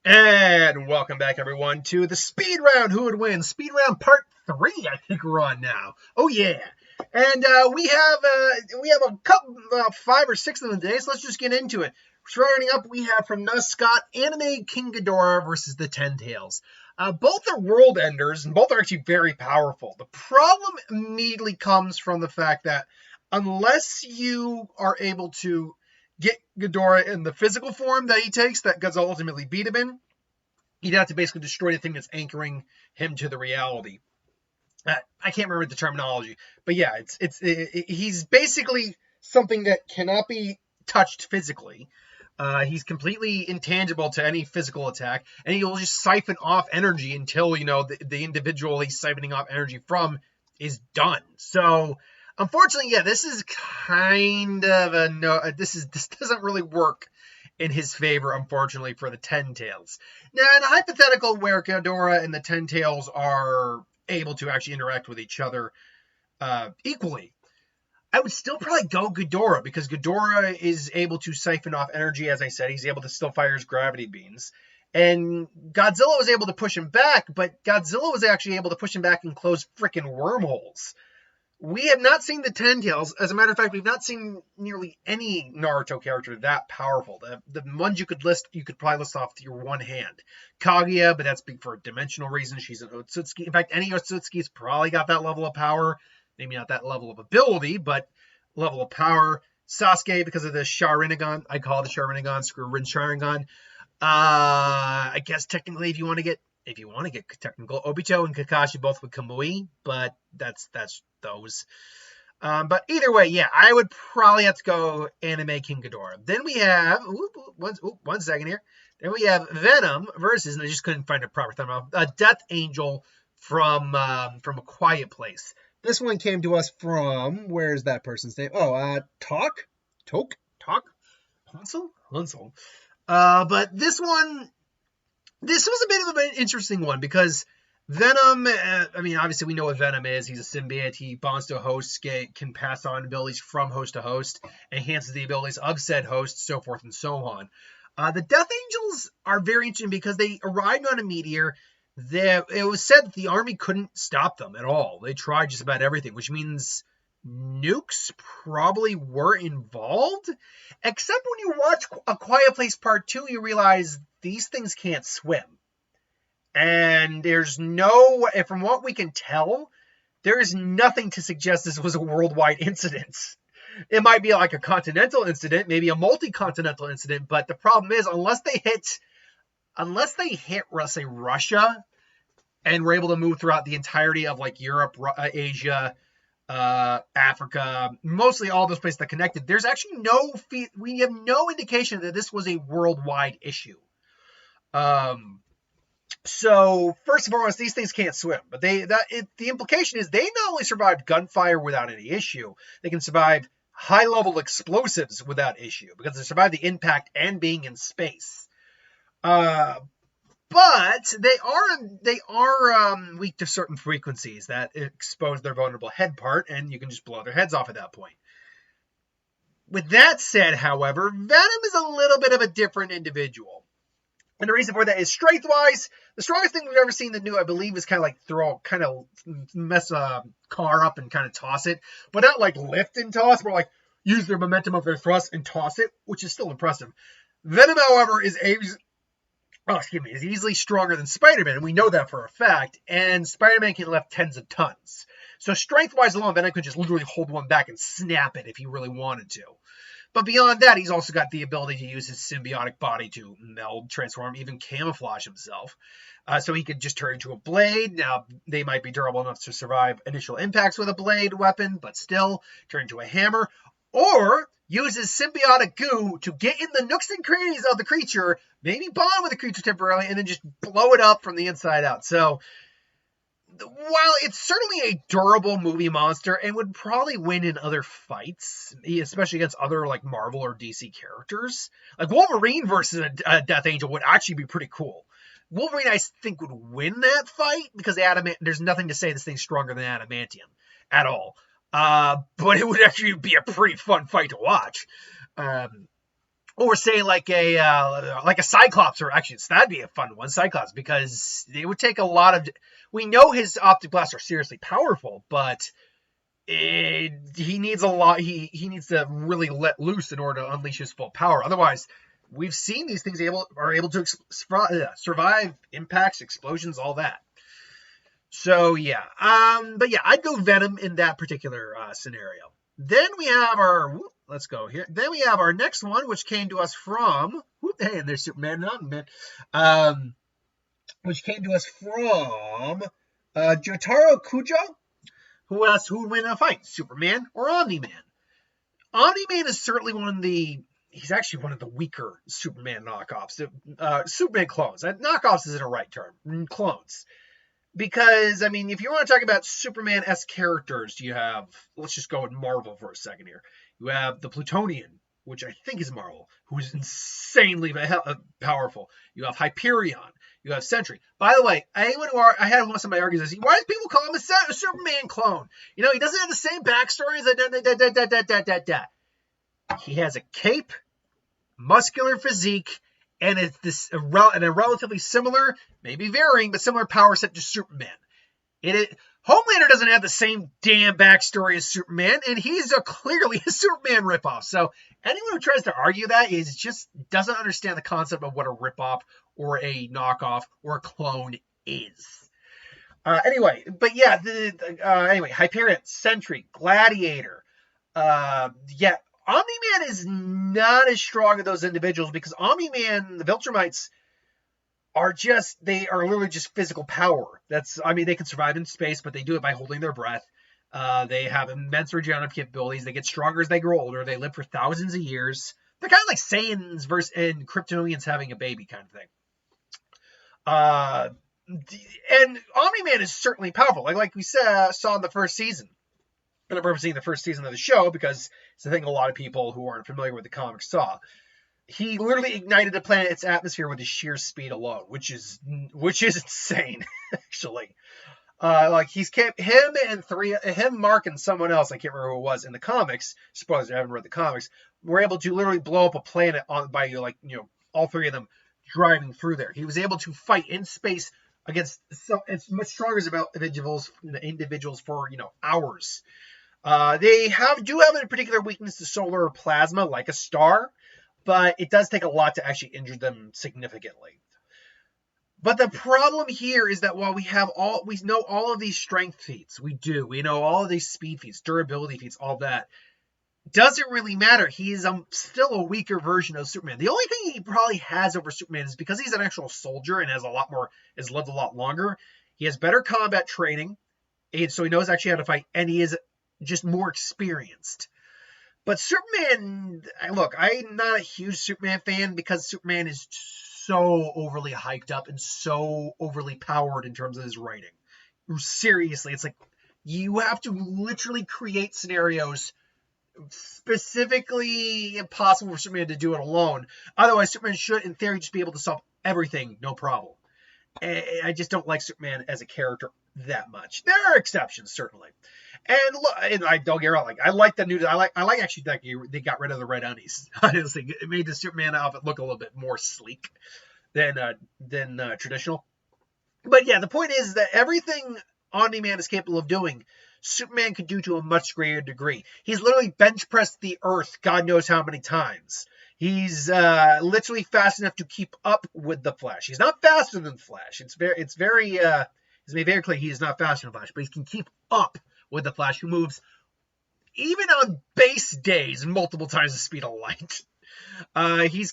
And welcome back, everyone, to the Speed Round. Who would win? Speed Round Part 3, I think we're on now. Oh, yeah. And we have a couple, 5 or 6 of them today, so let's just get into it. Starting up, we have from Nuss Scott, Anime King Ghidorah versus the Ten Tails. Both are world enders, and both are actually very powerful. The problem immediately comes from the fact that unless you are able to get Ghidorah in the physical form that he takes, that Godzilla ultimately beat him in, he'd have to basically destroy the thing that's anchoring him to the reality. I can't remember the terminology, but yeah, he's basically something that cannot be touched physically. He's completely intangible to any physical attack, and he will just siphon off energy until the individual he's siphoning off energy from is done. So, unfortunately, yeah, this is kind of a no. This doesn't really work in his favor, unfortunately, for the Ten Tails. Now, in a hypothetical where Ghidorah and the Ten Tails are able to actually interact with each other equally, I would still probably go Ghidorah, because Ghidorah is able to siphon off energy. As I said, he's able to still fire his gravity beams. And Godzilla was able to push him back, but Godzilla was actually able to push him back and close freaking wormholes. We have not seen the Ten Tails. As a matter of fact, we've not seen nearly any Naruto character that powerful. The ones you could probably list off with your one hand. Kaguya, but that's for dimensional reasons. She's an Otsutsuki. In fact, any Otsutsuki's probably got that level of power. Maybe not that level of ability, but level of power. Sasuke, because of the Sharingan. I call it the Sharingan. Screw Rin Sharingan. I guess technically, if you want to get technical, Obito and Kakashi both with Kamui, but that's those. But either way, yeah, I would probably have to go Anime King Ghidorah. Then we have one second here. Then we have Venom versus, and I just couldn't find a proper thumbnail, Death Angel from A Quiet Place. This one came to us from, where's that person's name? Oh, Talk, Hansel. But this was a bit of an interesting one, because Venom, obviously we know what Venom is. He's a symbiote. He bonds to a host, can pass on abilities from host to host, enhances the abilities of said host, so forth and so on. The Death Angels are very interesting because they arrived on a meteor. It was said that the army couldn't stop them at all. They tried just about everything, which means nukes probably were involved. Except when you watch A Quiet Place Part 2, you realize these things can't swim. And from what we can tell, there is nothing to suggest this was a worldwide incident. It might be like a continental incident, maybe a multi-continental incident, but the problem is, unless they hit, let's say, Russia, and were able to move throughout the entirety of like Europe, Asia, Africa, mostly all those places that connected, there's actually we have no indication that this was a worldwide issue. So first and foremost, these things can't swim, but the implication is they not only survived gunfire without any issue, they can survive high-level explosives without issue, because they survived the impact and being in space. But they are weak to certain frequencies that expose their vulnerable head part, and you can just blow their heads off at that point. With that said, however, Venom is a little bit of a different individual. And the reason for that is, strength-wise, the strongest thing we've ever seen that new, I believe, is kind of mess a car up and kind of toss it. But not like lift and toss, more like use their momentum of their thrust and toss it, which is still impressive. Venom, however, is easily stronger than Spider-Man, and we know that for a fact. And Spider-Man can lift tens of tons. So strength-wise alone, Venom could just literally hold one back and snap it if he really wanted to. But beyond that, he's also got the ability to use his symbiotic body to meld, transform, even camouflage himself. So he could just turn into a blade. Now, they might be durable enough to survive initial impacts with a blade weapon, but still turn into a hammer. Or use his symbiotic goo to get in the nooks and crannies of the creature, maybe bond with the creature temporarily, and then just blow it up from the inside out. So, while it's certainly a durable movie monster and would probably win in other fights, especially against other like Marvel or DC characters, like Wolverine versus a Death Angel would actually be pretty cool. Wolverine, I think, would win that fight because there's nothing to say this thing's stronger than adamantium at all. But it would actually be a pretty fun fight to watch. Or say like a Cyclops, or actually that'd be a fun one, Cyclops, because it would take a lot of. We know his optic blasts are seriously powerful, but he needs a lot. He needs to really let loose in order to unleash his full power. Otherwise, we've seen these things are able to survive impacts, explosions, all that. So yeah, but yeah, I'd go Venom in that particular scenario. Then we have our. Let's go here. Then we have our next one, which came to us from. Hey, and there's Superman, not man. Which came to us from Jotaro Kujo. Who else? Who would win a fight, Superman or Omni-Man? Omni-Man is certainly he's actually one of the weaker Superman knockoffs. Superman clones. Knockoffs isn't a right term. Clones. Because, I mean, if you want to talk about Superman-esque characters, you have, let's just go with Marvel for a second here. You have the Plutonian, which I think is Marvel, who is insanely powerful. You have Hyperion. You have Sentry. By the way, I had somebody argue this. Why do people call him a Superman clone? You know, he doesn't have the same backstory as He has a cape, muscular physique, and it's a relatively similar, maybe varying, but similar power set to Superman. Homelander doesn't have the same damn backstory as Superman, and he's clearly a Superman ripoff. So anyone who tries to argue that just doesn't understand the concept of what a ripoff or a knockoff or a clone is. Anyway, Hyperion, Sentry, Gladiator. Omni-Man is not as strong as those individuals because Omni-Man, the Viltrumites, they are literally just physical power. They can survive in space, but they do it by holding their breath. They have immense regenerative capabilities. They get stronger as they grow older. They live for thousands of years. They're kind of like Saiyans and Kryptonians having a baby kind of thing. And Omni-Man is certainly powerful. Like we saw in the first season. I remember seeing the first season of the show because it's the thing a lot of people who aren't familiar with the comics saw. He literally ignited the planet's atmosphere with his sheer speed alone, which is insane, actually. He's kept him, Mark, and someone else, I can't remember who it was in the comics. Spoilers, I haven't read the comics. Were able to literally blow up a planet by all three of them driving through there. He was able to fight in space against it's much stronger individuals for hours. They do have a particular weakness to solar plasma, like a star. But it does take a lot to actually injure them significantly. But the problem here is that while we know all of these strength feats, we know all of these speed feats, durability feats, all that, doesn't really matter. He is still a weaker version of Superman. The only thing he probably has over Superman is because he's an actual soldier and has lived a lot longer. He has better combat training, and so he knows actually how to fight, and he is just more experienced. But Superman, look, I'm not a huge Superman fan because Superman is so overly hyped up and so overly powered in terms of his writing. Seriously, it's like you have to literally create scenarios specifically impossible for Superman to do it alone. Otherwise, Superman should, in theory, just be able to solve everything, no problem. I just don't like Superman as a character that much. There are exceptions, certainly. And look, I don't get wrong. I like the new. I like actually that they got rid of the red unis. Honestly, it made the Superman outfit look a little bit more sleek than traditional. But yeah, the point is that everything Omni-Man is capable of doing, Superman could do to a much greater degree. He's literally bench pressed the Earth, God knows how many times. He's literally fast enough to keep up with the Flash. He's not faster than the Flash. It's made very clear he is not faster than the Flash, but he can keep up with the Flash, who moves even on base days multiple times the speed of light. He has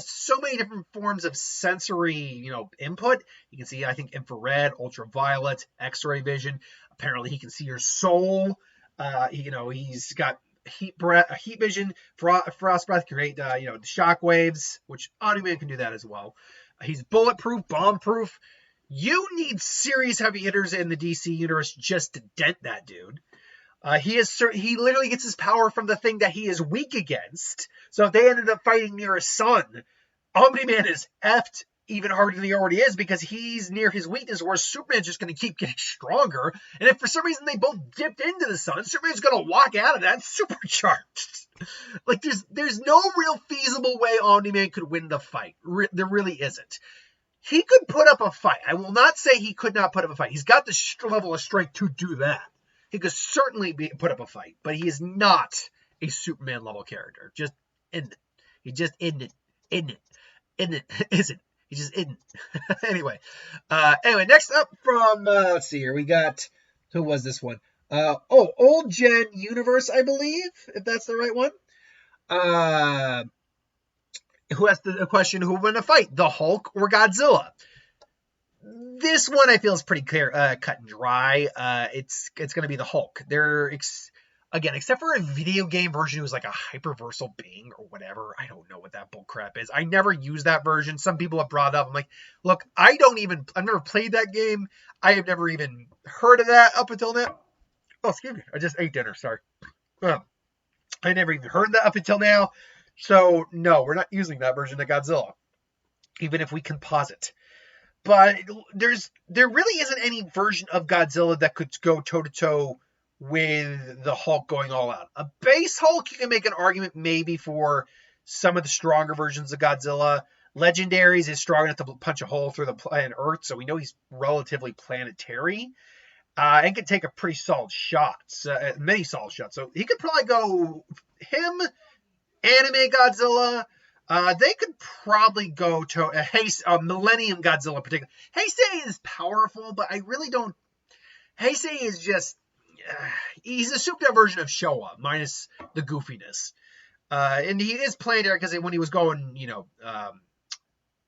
so many different forms of sensory, input. You can see, I think, infrared, ultraviolet, X-ray vision. Apparently, he can see your soul. He's got heat vision, frost breath, create, the shock waves, which Omni-Man can do that as well. He's bulletproof, bomb-proof. You need serious heavy hitters in the DC universe just to dent that dude. He literally gets his power from the thing that he is weak against. So if they ended up fighting near a sun, Omni-Man is effed even harder than he already is because he's near his weakness, where Superman's just going to keep getting stronger. And if for some reason they both dipped into the sun, Superman's going to walk out of that supercharged. Like, there's no real feasible way Omni-Man could win the fight. There really isn't. He could put up a fight. I will not say he could not put up a fight. He's got the level of strength to do that. He could certainly put up a fight, but he is not a Superman level character. Just isn't it. He just isn't it. Isn't. He just isn't. Anyway, next up from, let's see here. We got, who was this one? Old Gen Universe, I believe, if that's the right one. Who asked the question, who would win a fight, the Hulk or Godzilla? This one I feel is pretty clear, cut and dry. It's going to be the Hulk. Again, except for a video game version who's like a hyperversal being or whatever. I don't know what that bullcrap is. I never used that version. Some people have brought it up. I'm like, look, I've never played that game. I have never even heard of that up until now. Oh, excuse me. I just ate dinner. Sorry. I never even heard of that up until now. So, no, we're not using that version of Godzilla, even if we composite. But there really isn't any version of Godzilla that could go toe-to-toe with the Hulk going all out. A base Hulk, you can make an argument maybe for some of the stronger versions of Godzilla. Legendaries is strong enough to punch a hole through the planet Earth, so we know he's relatively planetary. And can take a pretty solid shots, many solid shots. So he could probably go him, Anime Godzilla. They could probably go to Millennium Godzilla in particular. Heisei is powerful, but I really don't. Heisei is just he's a souped up version of Showa minus the goofiness. And he is planetary because when he was going,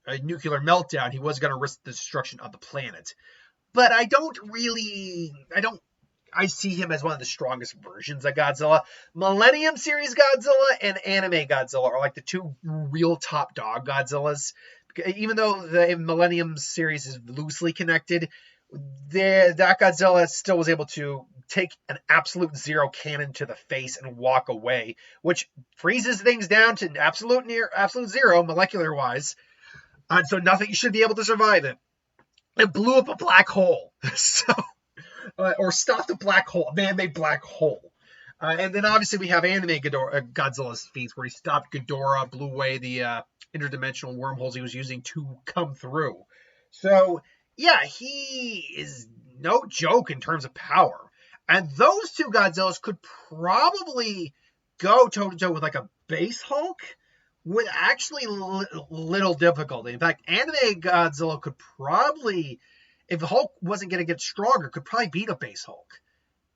a nuclear meltdown, he was going to risk the destruction of the planet. But I see him as one of the strongest versions of Godzilla. Millennium series Godzilla and Anime Godzilla are like the two real top dog Godzillas. Even though the Millennium series is loosely connected, that Godzilla still was able to take an absolute zero cannon to the face and walk away, which freezes things down to absolute zero molecular wise. So nothing should be able to survive it. It blew up a black hole. Or stopped a black hole, a man-made black hole. And then obviously we have Anime Godzilla's feats, where he stopped Ghidorah, blew away the interdimensional wormholes he was using to come through. So, yeah, he is no joke in terms of power. And those two Godzillas could probably go toe-to-toe with like a base Hulk with actually little difficulty. In fact, Anime Godzilla could probably, if the Hulk wasn't going to get stronger, could probably beat a base Hulk.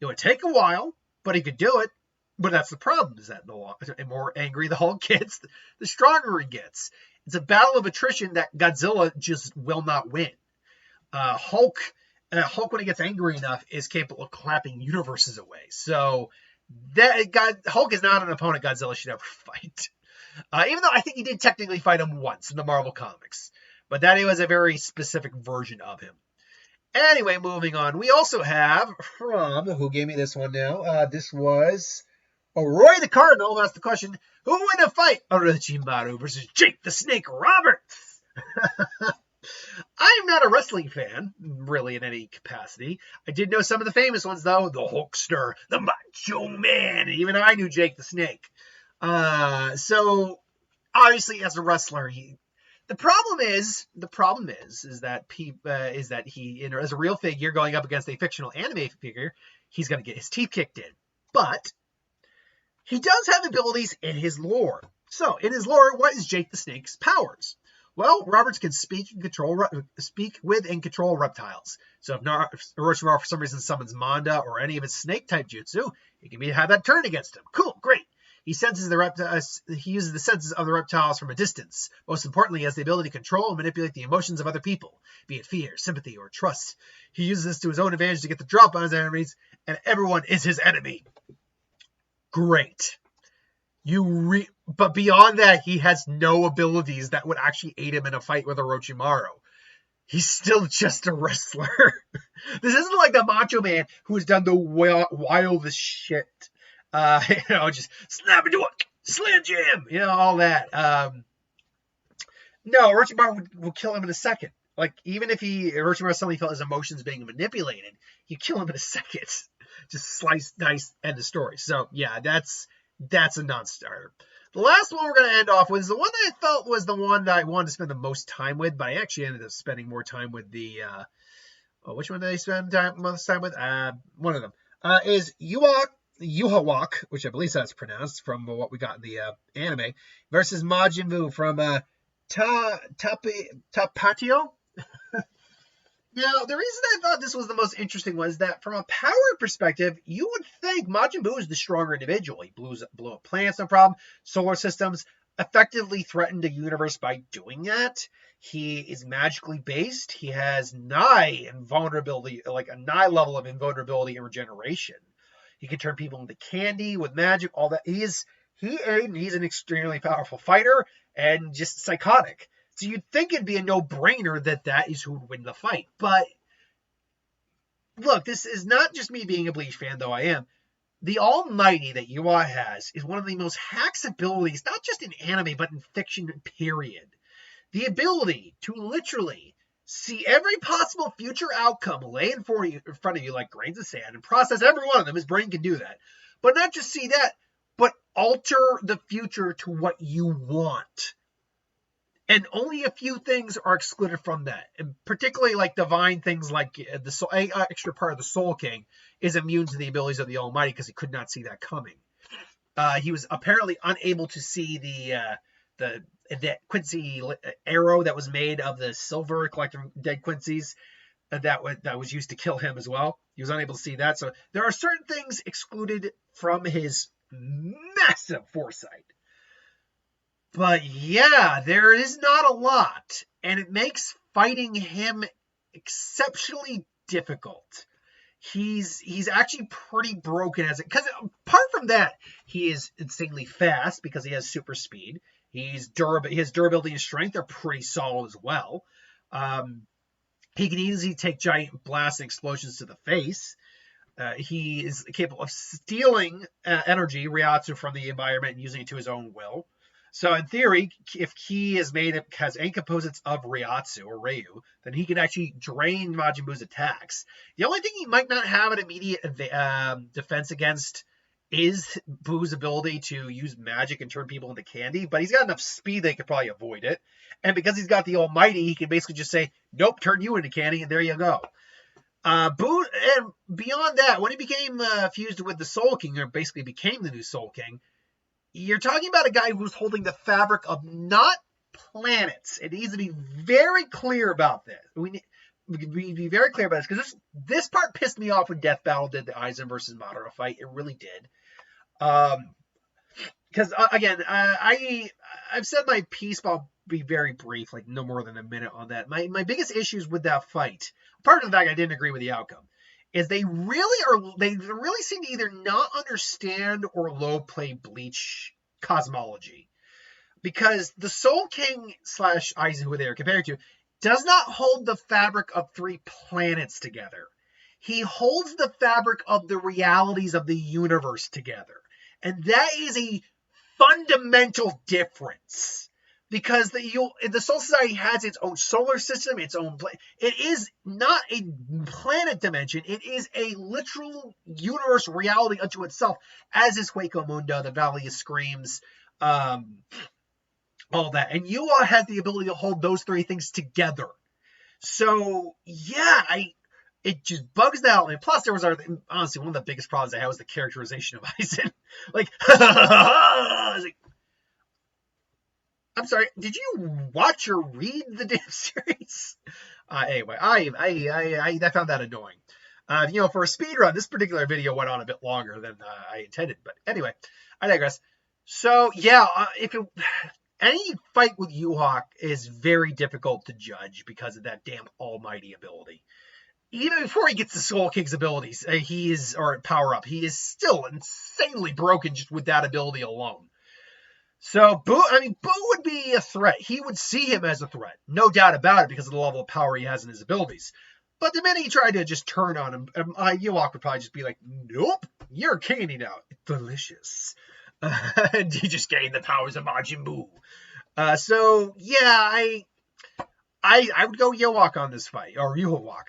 It would take a while, but he could do it. But that's the problem, is that the more angry the Hulk gets, the stronger he gets. It's a battle of attrition that Godzilla just will not win. Hulk, when he gets angry enough, is capable of clapping universes away. So Hulk is not an opponent Godzilla should ever fight. Even though I think he did technically fight him once in the Marvel Comics. But that was a very specific version of him. Anyway, moving on. We also have from, who gave me this one now? This was Roy the Cardinal, who asked the question, who would win a fight? Orochimaru versus Jake the Snake Roberts. I'm not a wrestling fan, really, in any capacity. I did know some of the famous ones, though. The Hulkster, the Macho Man, and even I knew Jake the Snake. So, obviously, as a wrestler, the problem is that he, as a real figure going up against a fictional anime figure, he's going to get his teeth kicked in. But he does have abilities in his lore. So, in his lore, what is Jake the Snake's powers? Well, Roberts can speak with and control reptiles. So if Orochimaru for some reason summons Manda or any of his snake-type jutsu, he can have that turned against him. Cool, great. He uses the senses of the reptiles from a distance. Most importantly, he has the ability to control and manipulate the emotions of other people, be it fear, sympathy, or trust. He uses this to his own advantage to get the drop on his enemies, and everyone is his enemy. Great. But beyond that, he has no abilities that would actually aid him in a fight with Orochimaru. He's still just a wrestler. This isn't like the Macho Man who has done the wildest shit. Just snap into a Slam Jam, all that. No, Orochimaru would kill him in a second. Like, even if Orochimaru suddenly felt his emotions being manipulated, you kill him in a second. Just slice, dice, end the story. So, yeah, that's a non-starter. The last one we're going to end off with is the one that I felt was the one that I wanted to spend the most time with, but I actually ended up spending more time with the, which one did I spend most time with? One of them. Is Yuhawak, which I believe that's pronounced from what we got in the anime, versus Majin Buu from Tapatio. Now, the reason I thought this was the most interesting was that from a power perspective, you would think Majin Buu is the stronger individual. He blew up planets, no problem, solar systems, effectively threatened the universe by doing that. He is magically based. He has nigh invulnerability, like a nigh level of invulnerability and regeneration. He can turn people into candy with magic, all that. He's an extremely powerful fighter and just psychotic. So you'd think it'd be a no-brainer that is who would win the fight. But look, this is not just me being a Bleach fan, though I am. The Almighty that Yuwa has is one of the most hacks abilities, not just in anime, but in fiction, period. The ability to literally see every possible future outcome lay in front of you like grains of sand and process every one of them. His brain can do that. But not just see that, but alter the future to what you want. And only a few things are excluded from that. And particularly like divine things like the soul, extra part of the Soul King is immune to the abilities of the Almighty because he could not see that coming. He was apparently unable to see the Quincy arrow that was made of the silver collecting dead Quincy's that was used to kill him as well. He was unable to see that. So there are certain things excluded from his massive foresight. But yeah, there is not a lot, and it makes fighting him exceptionally difficult. He's actually pretty broken as it, because apart from that, he is insanely fast because he has super speed. His durability and strength are pretty solid as well. He can easily take giant blasts and explosions to the face. He is capable of stealing energy, Ryatsu, from the environment and using it to his own will. So in theory, if he has any composites of Ryatsu or Ryu, then he can actually drain Majin Buu's attacks. The only thing he might not have an immediate defense against is Buu's ability to use magic and turn people into candy, but he's got enough speed that he could probably avoid it. And because he's got the Almighty, he can basically just say, nope, turn you into candy, and there you go. Buu, and beyond that, when he became fused with the Soul King, or basically became the new Soul King, you're talking about a guy who's holding the fabric of not planets. It needs to be very clear about this. We need to be very clear about this, because this part pissed me off when Death Battle did the Aizen versus Madara fight. It really did. Because, again, I've said my piece, but I'll be very brief, like no more than a minute on that. My biggest issues with that fight, apart from the fact I didn't agree with the outcome, is they really seem to either not understand or low play Bleach cosmology. Because the Soul King / Aizen, who they are compared to, does not hold the fabric of 3 planets together. He holds the fabric of the realities of the universe together. And that is a fundamental difference. Because the Soul Society has its own solar system, its own planet. It is not a planet dimension. It is a literal universe reality unto itself, as is Hueco Mundo, the Valley of Screams, all that. And Yuwa has the ability to hold those 3 things together. So, yeah, it just bugs the hell. And plus, there was honestly one of the biggest problems I had was the characterization of Aizen. I'm sorry, did you watch or read the damn series? Anyway, I found that annoying. For a speedrun, this particular video went on a bit longer than I intended. But anyway, I digress. So, yeah, any fight with Yuhawk is very difficult to judge because of that damn Almighty ability. Even before he gets the Soul King's abilities, or power up, he is still insanely broken just with that ability alone. So, Buu would be a threat. He would see him as a threat. No doubt about it, because of the level of power he has in his abilities. But the minute he tried to just turn on him, Yuhawk would probably just be like, nope, you're candy now. It's delicious. And he just gained the powers of Majin Buu. So yeah, I would go Yowok on this fight, or Yowok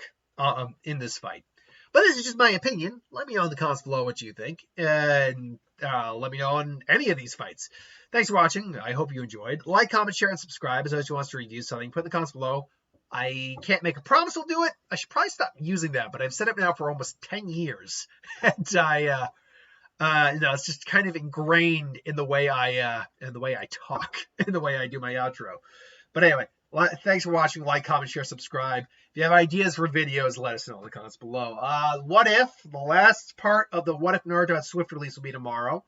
in this fight. But this is just my opinion. Let me know in the comments below what you think, and let me know on any of these fights. Thanks for watching. I hope you enjoyed. Like, comment, share, and subscribe. As always, who wants to review something, put in the comments below. I can't make a promise I'll do it. I should probably stop using that, but I've said it now for almost 10 years, and it's just kind of ingrained in the way I talk, in the way I do my outro. But anyway, thanks for watching. Like, comment, share, subscribe. If you have ideas for videos, let us know in the comments below. What if the last part of the What If Naruto Swift release will be tomorrow?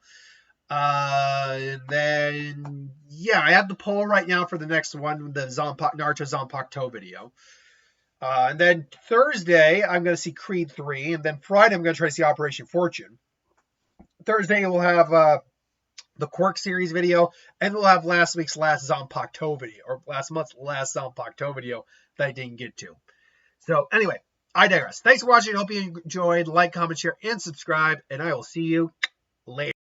And then yeah, I have the poll right now for the next one, the Naruto Zanpakuto video. And then Thursday I'm going to see Creed 3, and then Friday I'm going to try to see Operation Fortune. Thursday we'll have the Quirk series video, and we'll have last week's last Zanpakuto video, or last month's last Zanpakuto video that I didn't get to. So anyway, I digress. Thanks for watching. Hope you enjoyed. Like, comment, share, and subscribe, and I will see you later.